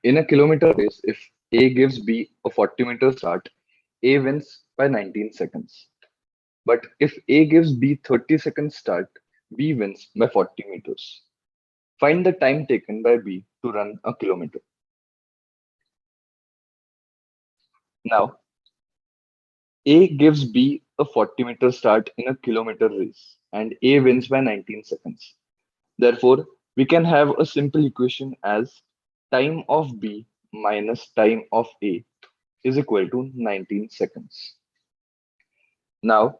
In a kilometer race, if A gives B a 40-meter start, A wins by 19 seconds. But if A gives B 30-second start, B wins by 40 meters. Find the time taken by B to run a kilometer. Now, A gives B a 40-meter start in a kilometer race, and A wins by 19 seconds. Therefore, we can have a simple equation as time of B minus time of A is equal to 19 seconds. Now,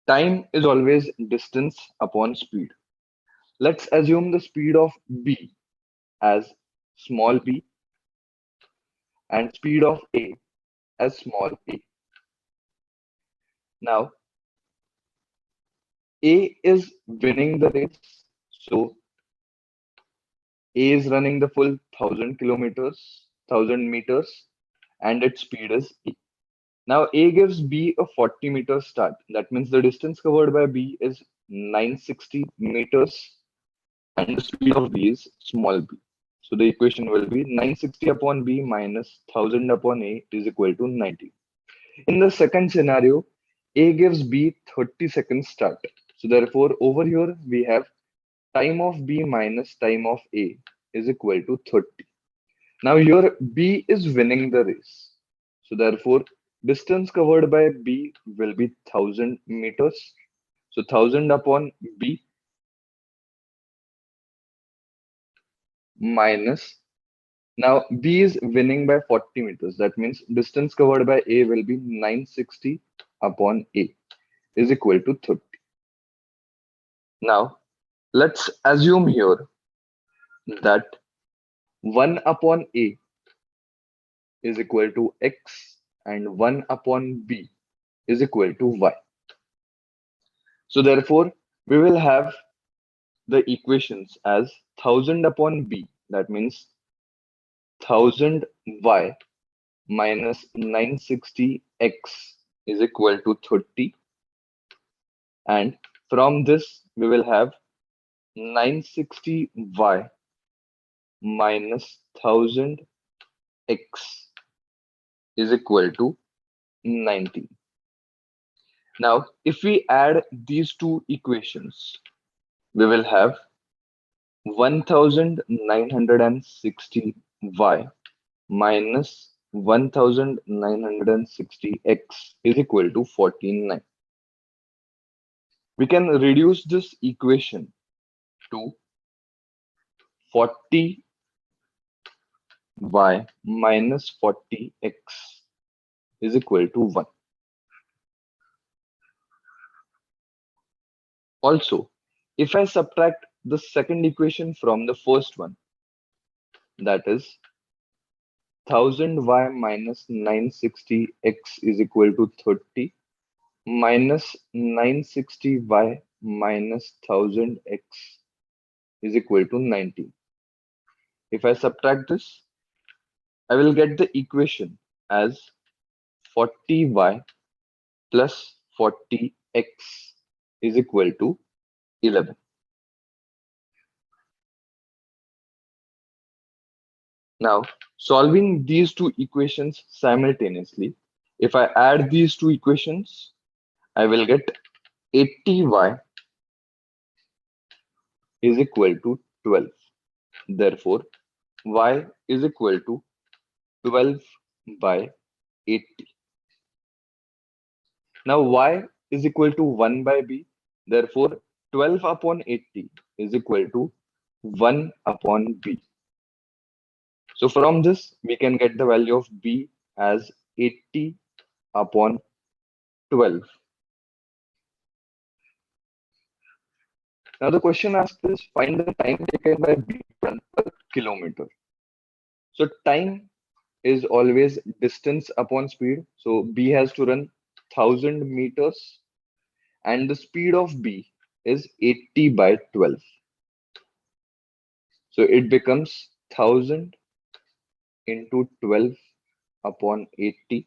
time is always distance upon speed. Let's assume the speed of B as small b and speed of A as small a. Now, A is winning the race, so A is running the full 1000 meters, and its speed is E. Now, A gives B a 40-meter start. That means the distance covered by B is 960 meters, and the speed of B is small b. So the equation will be 960 upon B minus 1000 upon A is equal to 90. In the second scenario, A gives B 30 seconds start. So therefore, over here we have time of B minus time of A is equal to 30. Now here B is winning the race. So therefore, distance covered by B will be 1000 meters. So 1000 upon B minus. Now B is winning by 40 meters. That means distance covered by A will be 960 upon A is equal to 30. Now let's assume here that 1 upon A is equal to X and 1 upon B is equal to Y. So therefore, we will have the equations as 1000 upon B, that means 1000 Y minus 960 X is equal to 30. And from this, we will have 960 Y minus 1000 X is equal to 19. Now, if we add these two equations, we will have 1960 y minus 1960 x is equal to 49. We can reduce this equation to 40 y minus 40 x is equal to 1. Also, if I subtract the second equation from the first one, that is 1000 y minus 960 x is equal to 30 minus 960 y minus 1000 x is equal to 19. If I subtract this, I will get the equation as 40y plus 40x is equal to 11. Now, solving these two equations simultaneously, if I add these two equations, I will get 80y is equal to 12. Therefore, y is equal to 12 by 80. Now, y is equal to 1 by b. Therefore, 12 upon 80 is equal to 1 upon b. So from this, we can get the value of b as 80 upon 12. Now the question asked is find the time taken by b per kilometer. So time is always distance upon speed. So b has to run 1000 meters and the speed of b is 80 by 12. So it becomes 1000 into 12 upon 80.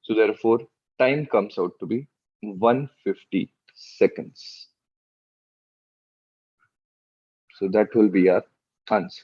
So therefore, time comes out to be 150 seconds. So that will be our answer.